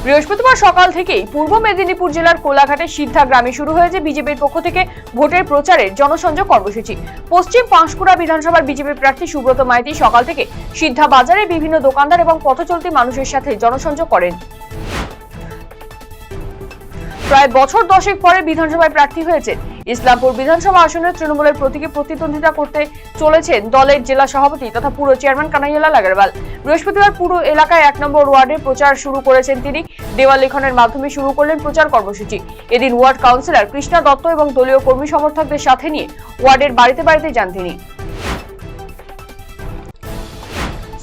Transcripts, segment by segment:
বৃহস্পতিবার সকাল থেকেই পূর্ব মেদিনীপুর জেলার কোলাঘাটের সিদ্ধা গ্রামে শুরু হয়েছে বিজেপির পক্ষ থেকে ভোটের প্রচারের জনসংযোগ কর্মসূচি। পশ্চিম পাঁশকুড়া বিধানসভার বিজেপি প্রার্থী সুব্রত মাইতি সকাল থেকে সিদ্ধা বাজারে বিভিন্ন দোকানদার এবং পথচলতি মানুষের সাথে জনসংযোগ করেন। প্রায় বছর 10 পরে বিধানসভায় প্রার্থী হয়েছেন। ইসলামপুর বিধানসভা আসনে তৃণমূলের প্রতীকে প্রতিদ্বন্দ্বিতা করতে চলেছেন দলের জেলা সভাপতি তথা পুরো চেয়ারম্যান কানাইয়ালাল আগরওয়াল। বৃহস্পতিবার পুরো এলাকায় 1 নম্বর ওয়ার্ডে প্রচার শুরু করেছেন তিনি। দেওয়াল লিখনের মাধ্যমে শুরু করলেন প্রচার কর্মসূচি। এদিন ওয়ার্ড কাউন্সিলর কৃষ্ণা দত্ত এবং দলীয় কর্মী সমর্থকদের সাথে নিয়ে ওয়ার্ডের বাড়িতে বাড়িতে যান তিনি।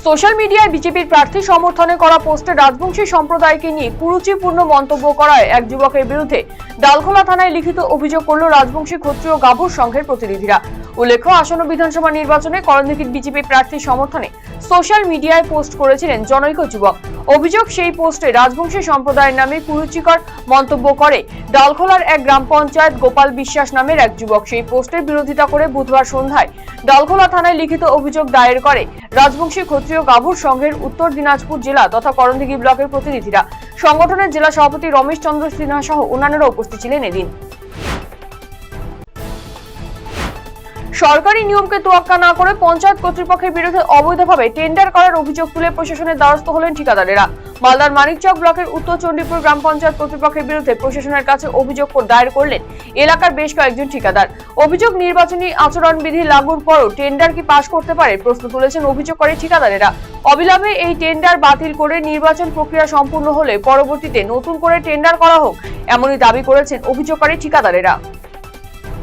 সোশ্যাল মিডিয়ায় বিজেপির প্রার্থী সমর্থনে করা পোস্টে রাজবংশী সম্প্রদায়কে নিয়ে কুরুচিপূর্ণ মন্তব্য করায় এক যুবকের বিরুদ্ধে ডালখোলা থানায় লিখিত অভিযোগ করল রাজবংশী ক্ষত্রিয় গাভুর সংঘের প্রতিনিধিরা। উল্লেখ্য, আসন্ন বিধানসভা নির্বাচনে করণদিঘির বিজেপি প্রার্থী সমর্থনে সোশ্যাল মিডিয়ায় পোস্ট করেছিলেন জনৈক যুবক। অভিযোগ, সেই পোস্টে রাজবংশী সম্প্রদায়ের নামে কুরুচিকর মন্তব্য করে ডালখোলার এক গ্রাম পঞ্চায়েত গোপাল বিশ্বাস নামের এক যুবক। সেই পোস্টের বিরোধিতা করে বুধবার সন্ধ্যায় ডালখোলা থানায় লিখিত অভিযোগ দায়ের করে রাজবংশী ক্ষত্রিয় গাভুর সংঘের উত্তর দিনাজপুর জেলা তথা করণদিঘি ব্লকের প্রতিনিধিরা। সংগঠনের জেলা সভাপতি রমেশ চন্দ্র সিনহা সহ অন্যান্যরা উপস্থিত ছিলেন এদিন। সরকারি নিয়মকে তোয়াক্কা না করে পঞ্চায়েত কর্তৃপক্ষের বিরুদ্ধে অবৈধভাবে টেন্ডার করার অভিযোগ তুলে প্রশাসনের দ্বারস্থ হলেন ঠিকাদারেরা। মালদার মানিকচক ব্লকের উত্তর চণ্ডীপুর গ্রাম পঞ্চায়েত কর্তৃপক্ষের বিরুদ্ধে প্রশাসনের কাছে অভিযোগ দায়ের করলেন এলাকার বেশ কয়েকজন ঠিকাদার। অভিযোগ, নির্বাচনী আচরণবিধি লাগুর পরও টেন্ডার কি পাশ করতে পারে, প্রশ্ন তুলেছেন অভিযোগকারী ঠিকাদারেরা। অবিলম্বে এই টেন্ডার বাতিল করে নির্বাচন প্রক্রিয়া সম্পূর্ণ হলে পরবর্তীতে নতুন করে টেন্ডার করা হোক, এমনই দাবি করেছেন অভিযোগকারী ঠিকাদারেরা।